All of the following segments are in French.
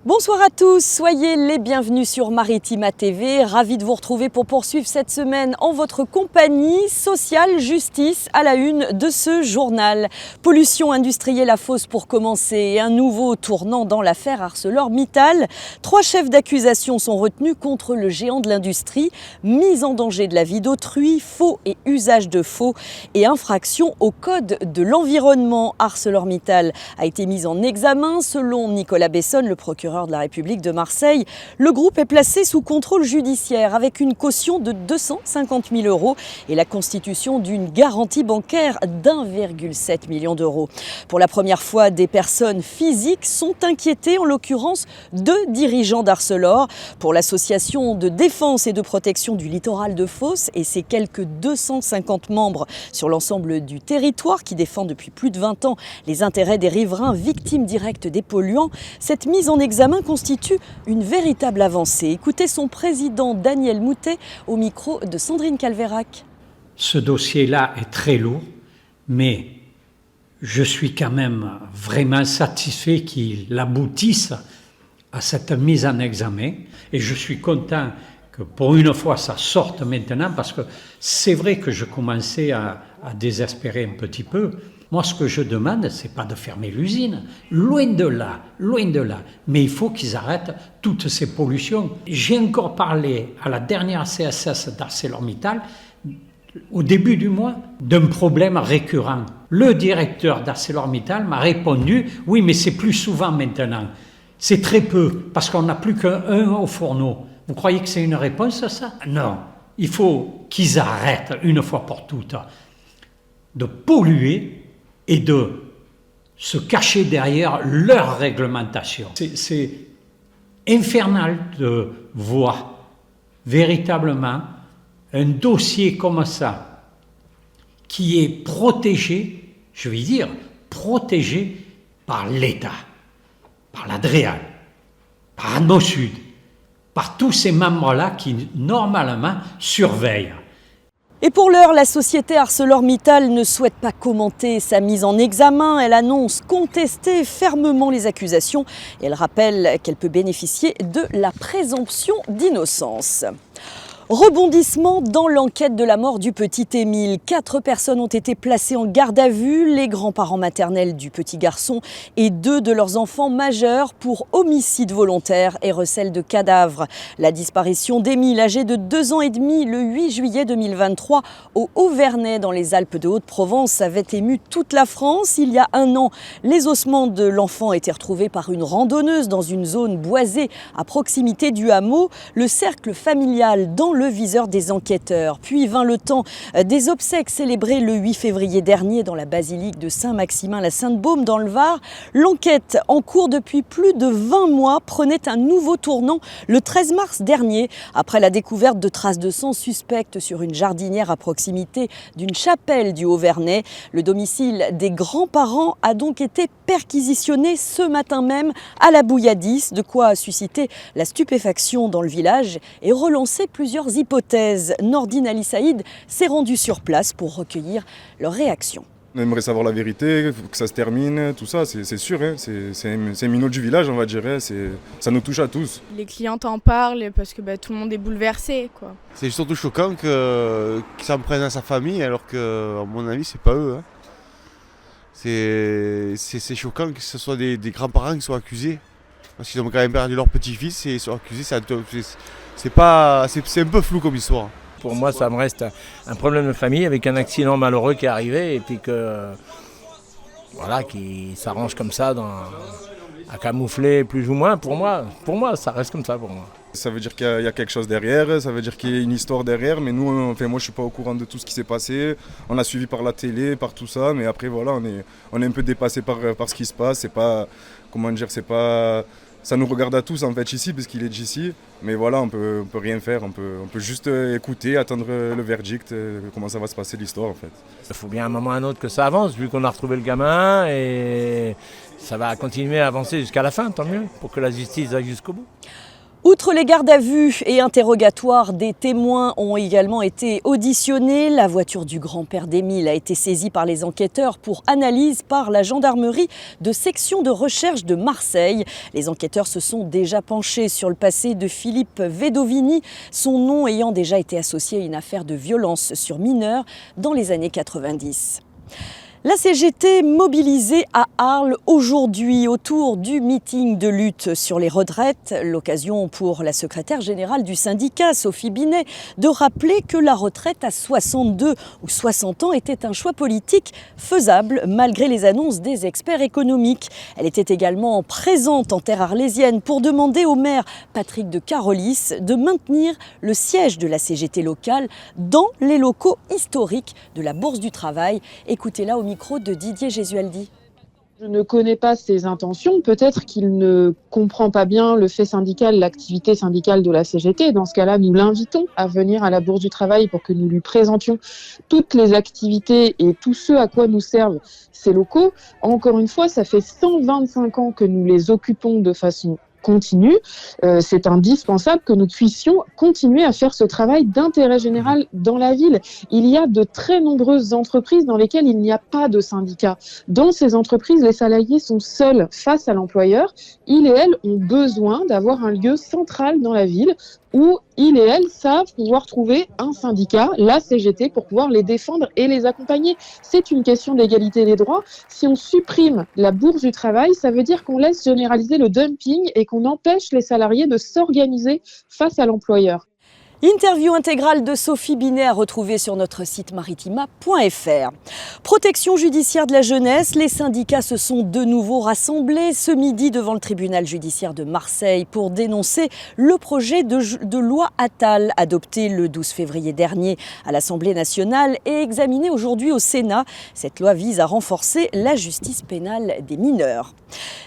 Bonsoir à tous, soyez les bienvenus sur Maritima TV. Ravi de vous retrouver pour poursuivre cette semaine en votre compagnie. Social, justice à la une de ce journal. Pollution industrielle à Fos pour commencer et un nouveau tournant dans l'affaire ArcelorMittal. 3 chefs d'accusation sont retenus contre le géant de l'industrie. Mise en danger de la vie d'autrui, faux et usage de faux et infraction au code de l'environnement. ArcelorMittal a été mis en examen selon Nicolas Bessonne, le procureur de la République de Marseille. Le groupe est placé sous contrôle judiciaire avec une caution de 250 000 € et la constitution d'une garantie bancaire d'1,7 million d'euros. Pour la première fois, des personnes physiques sont inquiétées, en l'occurrence 2 dirigeants d'Arcelor. Pour l'association de défense et de protection du littoral de Fos et ses quelques 250 membres sur l'ensemble du territoire qui défend depuis plus de 20 ans les intérêts des riverains victimes directes des polluants, cette mise en examen constitue une véritable avancée. Écoutez son président Daniel Moutet au micro de Sandrine Calvérac. Ce dossier-là est très lourd, mais je suis quand même vraiment satisfait qu'il aboutisse à cette mise en examen. Et je suis content que pour une fois ça sorte maintenant, parce que c'est vrai que je commençais à désespérer un petit peu. Moi, ce que je demande, ce n'est pas de fermer l'usine. Loin de là, loin de là. Mais il faut qu'ils arrêtent toutes ces pollutions. J'ai encore parlé à la dernière CSS d'ArcelorMittal, au début du mois, d'un problème récurrent. Le directeur d'ArcelorMittal m'a répondu « Oui, mais c'est plus souvent maintenant. C'est très peu, parce qu'on n'a plus qu'un au fourneau. » Vous croyez que c'est une réponse à ça? Non. Il faut qu'ils arrêtent, une fois pour toutes, de polluer et de se cacher derrière leur réglementation. C'est infernal de voir véritablement un dossier comme ça, qui est protégé, je vais dire, protégé par l'État, par l'Adréal, par Anneau Sud, par tous ces membres-là qui, normalement, surveillent. Et pour l'heure, la société ArcelorMittal ne souhaite pas commenter sa mise en examen. Elle annonce contester fermement les accusations. Elle rappelle qu'elle peut bénéficier de la présomption d'innocence. Rebondissement dans l'enquête de la mort du petit Émile. 4 personnes ont été placées en garde à vue, les grands-parents maternels du petit garçon et 2 de leurs enfants majeurs pour homicide volontaire et recel de cadavres. La disparition d'Émile, âgé de 2 ans et demi, le 8 juillet 2023, au Auvernais, dans les Alpes de Haute-Provence, avait ému toute la France. Il y a 1 an, les ossements de l'enfant étaient retrouvés par une randonneuse dans une zone boisée à proximité du hameau. Le cercle familial dans le viseur des enquêteurs. Puis vint le temps des obsèques célébrées le 8 février dernier dans la basilique de Saint-Maximin-la-Sainte-Baume dans le Var. L'enquête, en cours depuis plus de 20 mois, prenait un nouveau tournant le 13 mars dernier, après la découverte de traces de sang suspectes sur une jardinière à proximité d'une chapelle du Auvernais. Le domicile des grands-parents a donc été perquisitionné ce matin même à la Bouilladis, de quoi susciter la stupéfaction dans le village et relancer plusieurs hypothèses. Nordine Ali Saïd s'est rendu sur place pour recueillir leurs réactions. On aimerait savoir la vérité, faut que ça se termine, tout ça, c'est sûr, hein, c'est un minot du village, on va dire, hein, ça nous touche à tous. Les clients en parlent parce que tout le monde est bouleversé, quoi. C'est surtout choquant que ça me prenne à sa famille, alors que, à mon avis, c'est pas eux. Hein. C'est choquant que ce soit des grands-parents qui soient accusés, parce qu'ils ont quand même perdu leur petit-fils et ils sont accusés, c'est un peu flou comme histoire. Pour moi, ça me reste un problème de famille avec un accident malheureux qui est arrivé et puis qui s'arrange comme ça à camoufler plus ou moins. Pour moi, ça reste comme ça pour moi. Ça veut dire qu'il y a quelque chose derrière, ça veut dire qu'il y a une histoire derrière, mais nous, moi je ne suis pas au courant de tout ce qui s'est passé. On a suivi par la télé, par tout ça, mais après voilà, on est un peu dépassé par ce qui se passe. C'est pas, comment dire, c'est pas... Ça nous regarde à tous en fait ici parce qu'il est d'ici, mais voilà, on peut rien faire, on peut juste écouter, attendre le verdict, comment ça va se passer l'histoire en fait. Il faut bien à un moment ou à un autre que ça avance, vu qu'on a retrouvé le gamin et ça va continuer à avancer jusqu'à la fin, tant mieux, pour que la justice aille jusqu'au bout. Outre les gardes à vue et interrogatoires, des témoins ont également été auditionnés. La voiture du grand-père d'Émile a été saisie par les enquêteurs pour analyse par la gendarmerie de section de recherche de Marseille. Les enquêteurs se sont déjà penchés sur le passé de Philippe Vedovini, son nom ayant déjà été associé à une affaire de violence sur mineurs dans les années 90. La CGT mobilisée à Arles aujourd'hui autour du meeting de lutte sur les retraites. L'occasion pour la secrétaire générale du syndicat, Sophie Binet, de rappeler que la retraite à 62 ou 60 ans était un choix politique faisable malgré les annonces des experts économiques. Elle était également présente en terre arlésienne pour demander au maire Patrick de Carolis de maintenir le siège de la CGT locale dans les locaux historiques de la Bourse du Travail. Écoutez-la au micro de Didier Gesualdi. Je ne connais pas ses intentions. Peut-être qu'il ne comprend pas bien le fait syndical, l'activité syndicale de la CGT. Dans ce cas-là, nous l'invitons à venir à la Bourse du Travail pour que nous lui présentions toutes les activités et tout ce à quoi nous servent ces locaux. Encore une fois, ça fait 125 ans que nous les occupons de façon continue. C'est indispensable que nous puissions continuer à faire ce travail d'intérêt général dans la ville. Il y a de très nombreuses entreprises dans lesquelles il n'y a pas de syndicat. Dans ces entreprises, les salariés sont seuls face à l'employeur. Ils et elles ont besoin d'avoir un lieu central dans la ville où ils et elles savent pouvoir trouver un syndicat, la CGT, pour pouvoir les défendre et les accompagner. C'est une question d'égalité des droits. Si on supprime la Bourse du Travail, ça veut dire qu'on laisse généraliser le dumping et qu'on empêche les salariés de s'organiser face à l'employeur. Interview intégrale de Sophie Binet à retrouver sur notre site maritima.fr. Protection judiciaire de la jeunesse, les syndicats se sont de nouveau rassemblés ce midi devant le tribunal judiciaire de Marseille pour dénoncer le projet de loi Attal adopté le 12 février dernier à l'Assemblée nationale et examiné aujourd'hui au Sénat. Cette loi vise à renforcer la justice pénale des mineurs.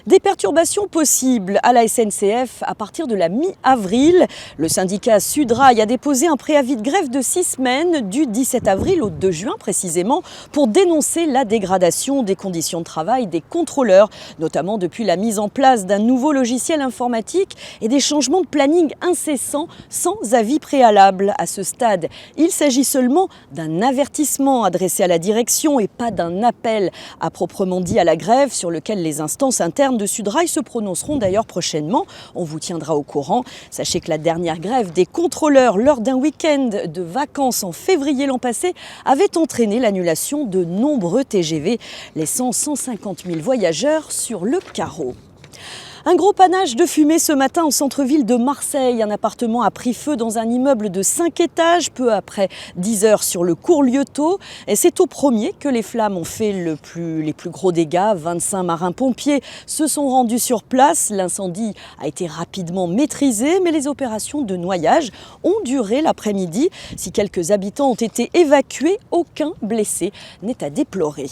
Des perturbations possibles à la SNCF à partir de la mi-avril. Le syndicat Sudrail a déposé un préavis de grève de 6 semaines du 17 avril au 2 juin précisément pour dénoncer la dégradation des conditions de travail des contrôleurs, notamment depuis la mise en place d'un nouveau logiciel informatique et des changements de planning incessants sans avis préalable. À ce stade, il s'agit seulement d'un avertissement adressé à la direction et pas d'un appel à proprement dit à la grève sur lequel les instances internes de Sudrail se prononceront d'ailleurs prochainement. On vous tiendra au courant. Sachez que la dernière grève des contrôleurs lors d'un week-end de vacances en février l'an passé avait entraîné l'annulation de nombreux TGV, laissant 150 000 voyageurs sur le carreau. Un gros panache de fumée ce matin au centre-ville de Marseille. Un appartement a pris feu dans un immeuble de 5 étages, peu après 10 heures sur le cours Lieutot. Et c'est au premier que les flammes ont fait les plus gros dégâts. 25 marins-pompiers se sont rendus sur place. L'incendie a été rapidement maîtrisé, mais les opérations de noyage ont duré l'après-midi. Si quelques habitants ont été évacués, aucun blessé n'est à déplorer.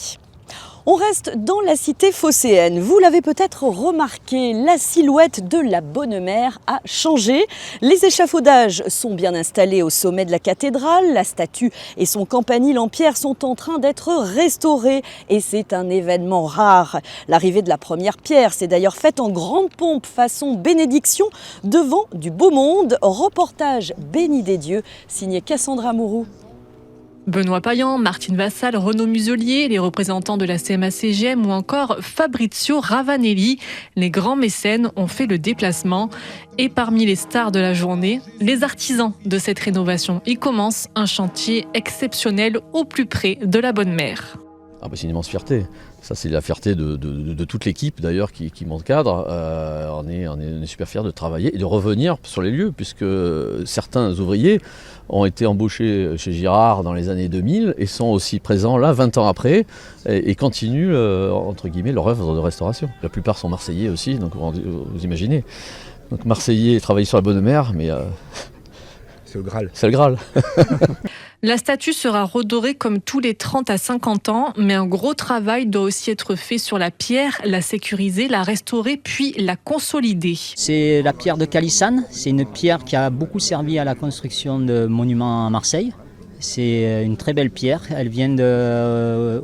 On reste dans la cité phocéenne. Vous l'avez peut-être remarqué, la silhouette de la Bonne Mère a changé. Les échafaudages sont bien installés au sommet de la cathédrale. La statue et son campanile en pierre sont en train d'être restaurés et c'est un événement rare. L'arrivée de la première pierre s'est d'ailleurs faite en grande pompe façon bénédiction devant du beau monde. Reportage béni des dieux, signé Cassandra Mourou. Benoît Payan, Martine Vassal, Renaud Muselier, les représentants de la CMA-CGM ou encore Fabrizio Ravanelli. Les grands mécènes ont fait le déplacement. Et parmi les stars de la journée, les artisans de cette rénovation. Ils commencent un chantier exceptionnel au plus près de la Bonne Mère. C'est une immense fierté. Ça, c'est la fierté de toute l'équipe d'ailleurs qui m'encadre. On est super fiers de travailler et de revenir sur les lieux, puisque certains ouvriers ont été embauchés chez Girard dans les années 2000 et sont aussi présents là 20 ans après et continuent entre guillemets leur œuvre de restauration. La plupart sont marseillais aussi, donc vous imaginez. Donc marseillais travailler sur la Bonne Mère, mais c'est le Graal. C'est le Graal. La statue sera redorée comme tous les 30 à 50 ans, mais un gros travail doit aussi être fait sur la pierre, la sécuriser, la restaurer, puis la consolider. C'est la pierre de Calissane, c'est une pierre qui a beaucoup servi à la construction de monuments à Marseille. C'est une très belle pierre, elle vient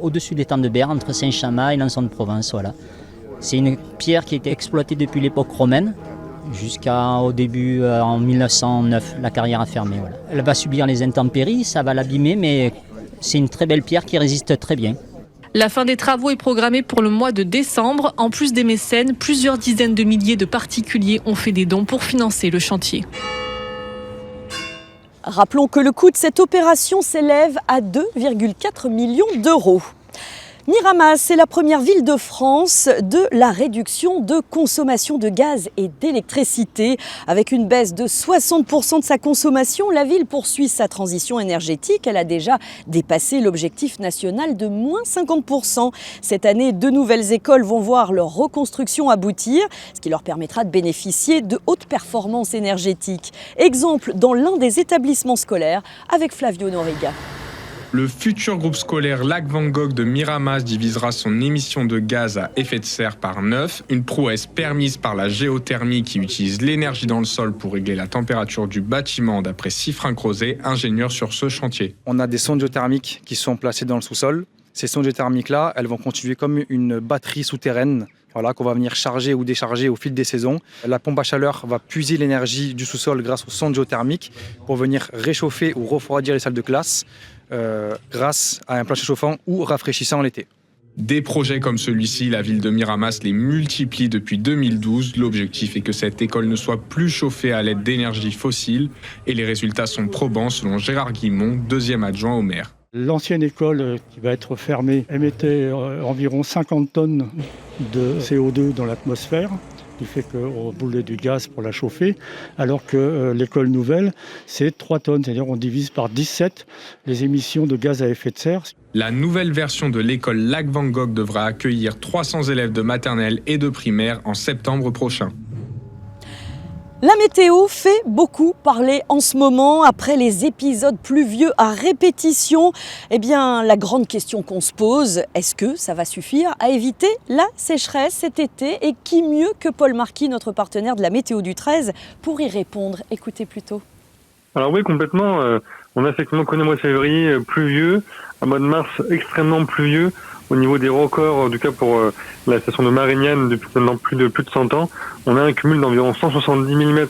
au-dessus des temps de Berre, entre Saint-Chamas et Lançon de Provence. Voilà. C'est une pierre qui a été exploitée depuis l'époque romaine jusqu'au début, en 1909, la carrière a fermé. Voilà. Elle va subir les intempéries, ça va l'abîmer, mais c'est une très belle pierre qui résiste très bien. La fin des travaux est programmée pour le mois de décembre. En plus des mécènes, plusieurs dizaines de milliers de particuliers ont fait des dons pour financer le chantier. Rappelons que le coût de cette opération s'élève à 2,4 millions d'euros. Miramas est la première ville de France de la réduction de consommation de gaz et d'électricité. Avec une baisse de 60% de sa consommation, la ville poursuit sa transition énergétique. Elle a déjà dépassé l'objectif national de moins 50%. Cette année, 2 nouvelles écoles vont voir leur reconstruction aboutir, ce qui leur permettra de bénéficier de hautes performances énergétiques. Exemple dans l'un des établissements scolaires avec Flavio Noriga. Le futur groupe scolaire Lac Van Gogh de Miramas divisera son émission de gaz à effet de serre par 9, une prouesse permise par la géothermie qui utilise l'énergie dans le sol pour régler la température du bâtiment d'après Sifrin Crozet, ingénieur sur ce chantier. On a des sondes géothermiques qui sont placées dans le sous-sol. Ces sondes géothermiques-là, elles vont constituer comme une batterie souterraine qu'on va venir charger ou décharger au fil des saisons. La pompe à chaleur va puiser l'énergie du sous-sol grâce aux sondes géothermiques pour venir réchauffer ou refroidir les salles de classe grâce à un plancher chauffant ou rafraîchissant l'été. Des projets comme celui-ci, la ville de Miramas les multiplie depuis 2012. L'objectif est que cette école ne soit plus chauffée à l'aide d'énergie fossile et les résultats sont probants selon Gérard Guimont, deuxième adjoint au maire. L'ancienne école qui va être fermée émettait environ 50 tonnes de CO2 dans l'atmosphère, qui fait qu'on boulait du gaz pour la chauffer, alors que l'école nouvelle, c'est 3 tonnes, c'est-à-dire on divise par 17 les émissions de gaz à effet de serre. La nouvelle version de l'école Lac Van Gogh devra accueillir 300 élèves de maternelle et de primaire en septembre prochain. La météo fait beaucoup parler en ce moment. Après les épisodes pluvieux à répétition, eh bien, la grande question qu'on se pose, est-ce que ça va suffire à éviter la sécheresse cet été? Et qui mieux que Paul Marquis, notre partenaire de la météo du 13, pour y répondre? Écoutez plutôt. Alors oui, complètement. On a effectivement connu un mois de février pluvieux, un mois de mars extrêmement pluvieux. Au niveau des records, en tout cas pour la station de Marignane, depuis maintenant plus de 100 ans, on a un cumul d'environ 170 mm.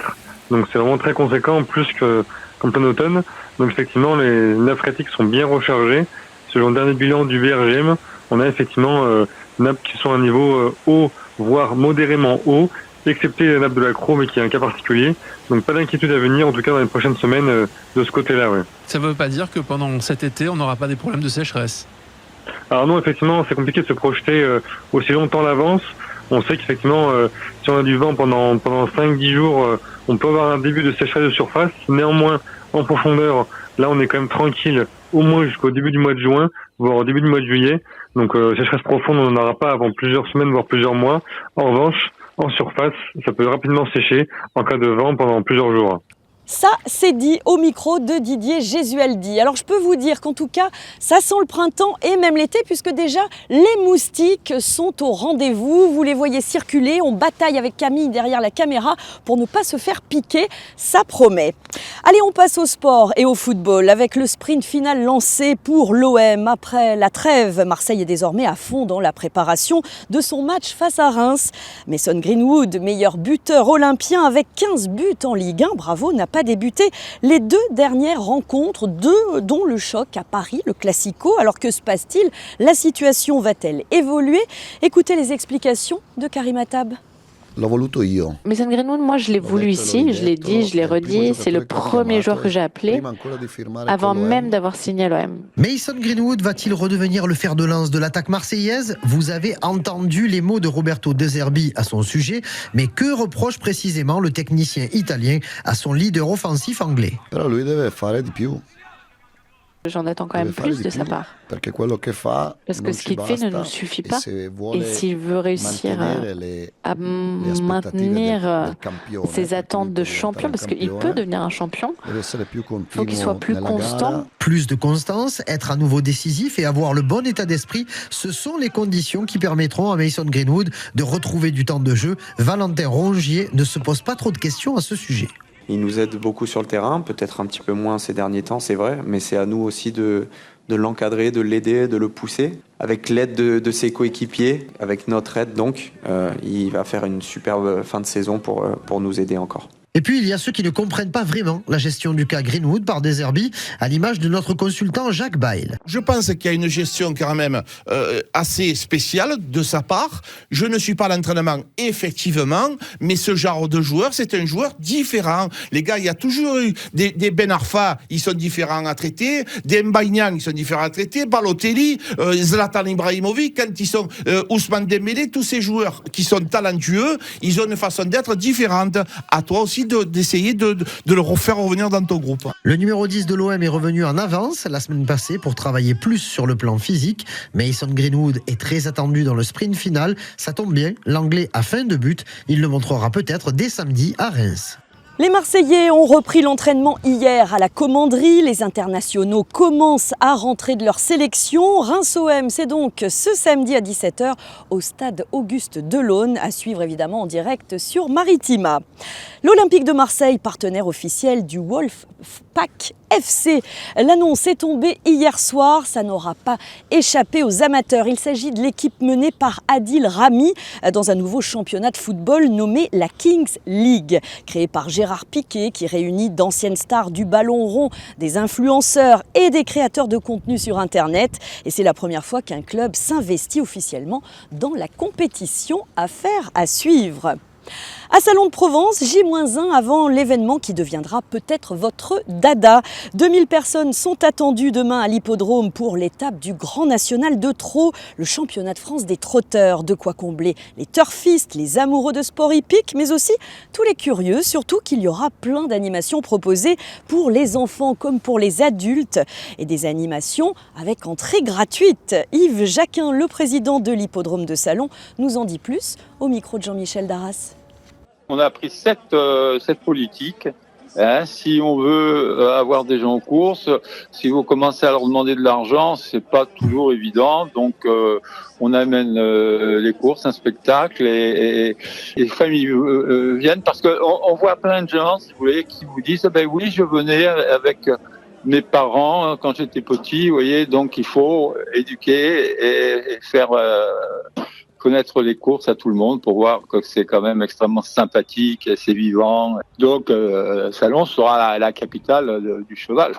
Donc c'est vraiment très conséquent, plus qu'en plein automne. Donc effectivement, les nappes phréatiques sont bien rechargées. Selon le dernier bilan du VRGM, on a effectivement nappes qui sont à un niveau haut, voire modérément haut, excepté la nappe de la Crau, mais qui est un cas particulier. Donc pas d'inquiétude à venir, en tout cas dans les prochaines semaines, de ce côté-là. Ouais. Ça ne veut pas dire que pendant cet été, on n'aura pas des problèmes de sécheresse? Alors non, effectivement, c'est compliqué de se projeter aussi longtemps à l'avance. On sait qu'effectivement, si on a du vent pendant 5-10 jours, on peut avoir un début de sécheresse de surface. Néanmoins, en profondeur, là, on est quand même tranquille, au moins jusqu'au début du mois de juin, voire au début du mois de juillet. Donc, sécheresse profonde, on n'en aura pas avant plusieurs semaines, voire plusieurs mois. En revanche, en surface, ça peut rapidement sécher en cas de vent pendant plusieurs jours. Ça, c'est dit au micro de Didier Gesualdi. Alors, je peux vous dire qu'en tout cas, ça sent le printemps et même l'été, puisque déjà, les moustiques sont au rendez-vous. Vous les voyez circuler. On bataille avec Camille derrière la caméra pour ne pas se faire piquer. Ça promet. Allez, on passe au sport et au football avec le sprint final lancé pour l'OM. Après la trêve, Marseille est désormais à fond dans la préparation de son match face à Reims. Mason Greenwood, meilleur buteur olympien avec 15 buts en Ligue 1. Bravo, n'a pas débuté les 2 dernières rencontres, dont le choc à Paris, le Classico. Alors que se passe-t-il? La situation va-t-elle évoluer? Écoutez les explications de Karim Attab. Mason Greenwood, moi je l'ai voulu ici, je l'ai dit, je l'ai redit, c'est le premier joueur que j'ai appelé avant même d'avoir signé à l'OM. Mason Greenwood va-t-il redevenir le fer de lance de l'attaque marseillaise? Vous avez entendu les mots de Roberto De Zerbi à son sujet, mais que reproche précisément le technicien italien à son leader offensif anglais? J'en attends quand même plus de sa part. Parce que ce qu'il fait ne nous suffit pas. Et s'il veut réussir à maintenir ses attentes de champion, parce qu'il peut devenir un champion, il faut qu'il soit plus constant. Plus de constance, être à nouveau décisif et avoir le bon état d'esprit, ce sont les conditions qui permettront à Mason Greenwood de retrouver du temps de jeu. Valentin Rongier ne se pose pas trop de questions à ce sujet. Il nous aide beaucoup sur le terrain, peut-être un petit peu moins ces derniers temps, c'est vrai, mais c'est à nous aussi de de l'encadrer, de l'aider, de le pousser. Avec l'aide de ses coéquipiers, avec notre aide donc, il va faire une superbe fin de saison pour nous aider encore. Et puis, il y a ceux qui ne comprennent pas vraiment la gestion du cas Greenwood par De Zerbi, à l'image de notre consultant Jacques Bail. Je pense qu'il y a une gestion quand même assez spéciale de sa part. Je ne suis pas à l'entraînement, effectivement, mais ce genre de joueur, c'est un joueur différent. Les gars, il y a toujours eu des Ben Arfa, ils sont différents à traiter, des Mbaïnian, ils sont différents à traiter, Balotelli, Zlatan Ibrahimovic, quand ils sont Ousmane Dembélé, tous ces joueurs qui sont talentueux, ils ont une façon d'être différente. À toi aussi d'essayer de le refaire revenir dans ton groupe. Le numéro 10 de l'OM est revenu en avance la semaine passée pour travailler plus sur le plan physique. Mason Greenwood est très attendu dans le sprint final. Ça tombe bien, l'Anglais a faim de but. Il le montrera peut-être dès samedi à Reims. Les Marseillais ont repris l'entraînement hier à la commanderie. Les internationaux commencent à rentrer de leur sélection. Reims-OM, c'est donc ce samedi à 17h au stade Auguste Delaune, à suivre évidemment en direct sur Maritima. L'Olympique de Marseille, partenaire officiel du Wolfpack FC. L'annonce est tombée hier soir, ça n'aura pas échappé aux amateurs. Il s'agit de l'équipe menée par Adil Rami dans un nouveau championnat de football nommé la Kings League, créé par Gérard Piquet, qui réunit d'anciennes stars du ballon rond, des influenceurs et des créateurs de contenu sur Internet. Et c'est la première fois qu'un club s'investit officiellement dans la compétition. Affaire à suivre. À Salon de Provence, J-1 avant l'événement qui deviendra peut-être votre dada. 2000 personnes sont attendues demain à l'hippodrome pour l'étape du Grand National de Trot, le championnat de France des trotteurs. De quoi combler les turfistes, les amoureux de sport hippique, mais aussi tous les curieux, surtout qu'il y aura plein d'animations proposées pour les enfants comme pour les adultes et des animations avec entrée gratuite. Yves Jacquin, le président de l'hippodrome de Salon, nous en dit plus au micro de Jean-Michel Darras. On a pris cette politique. Si on veut avoir des gens en course, si vous commencez à leur demander de l'argent, c'est pas toujours évident. Donc, on amène les courses, un spectacle, et les familles viennent parce que on voit plein de gens, si vous voulez, qui vous disent ben oui, je venais avec mes parents quand j'étais petit. Vous voyez, donc il faut éduquer et faire connaître les courses à tout le monde pour voir que c'est quand même extrêmement sympathique, c'est vivant. Donc, Salon sera la capitale du cheval.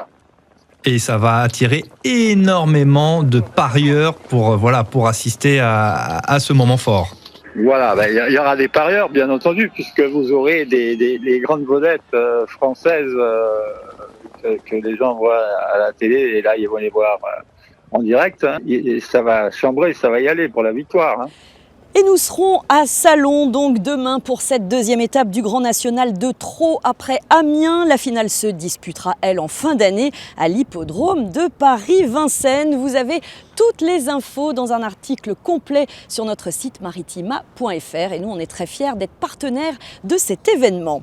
Et ça va attirer énormément de parieurs pour assister à ce moment fort. Voilà, il y aura des parieurs, bien entendu, puisque vous aurez des grandes vedettes françaises que les gens voient à la télé, et là, ils vont les voir en direct. Et ça va chambrer, ça va y aller pour la victoire. Et nous serons à Salon donc demain pour cette deuxième étape du Grand National de Trot après Amiens. La finale se disputera, elle, en fin d'année à l'hippodrome de Paris-Vincennes. Vous avez toutes les infos dans un article complet sur notre site maritima.fr. Et nous, on est très fiers d'être partenaires de cet événement.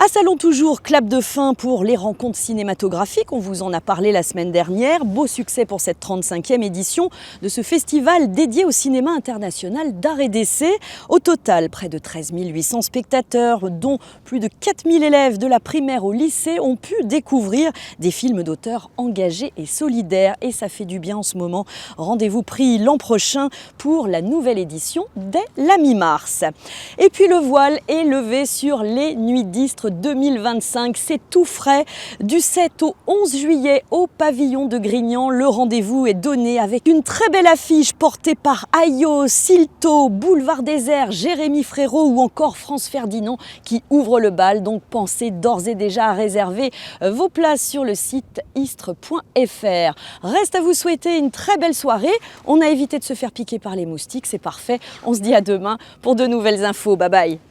À Salon toujours, clap de fin pour les rencontres cinématographiques. On vous en a parlé la semaine dernière. Beau succès pour cette 35e édition de ce festival dédié au cinéma international d'art et d'essai. Au total, près de 13 800 spectateurs, dont plus de 4 000 élèves de la primaire au lycée, ont pu découvrir des films d'auteurs engagés et solidaires. Et ça fait du bien en ce moment. Rendez-vous pris l'an prochain pour la nouvelle édition dès la mi-mars. Et puis le voile est levé sur les Nuits d'Istres 2025. C'est tout frais. Du 7 au 11 juillet au pavillon de Grignan, le rendez-vous est donné avec une très belle affiche portée par Ayo, Silto, Boulevard Désert, Jérémy Frérot ou encore France Ferdinand qui ouvre le bal. Donc pensez d'ores et déjà à réserver vos places sur le site istres.fr. Reste à vous souhaiter une très belle soirée. On a évité de se faire piquer par les moustiques, c'est parfait. On se dit à demain pour de nouvelles infos. Bye bye.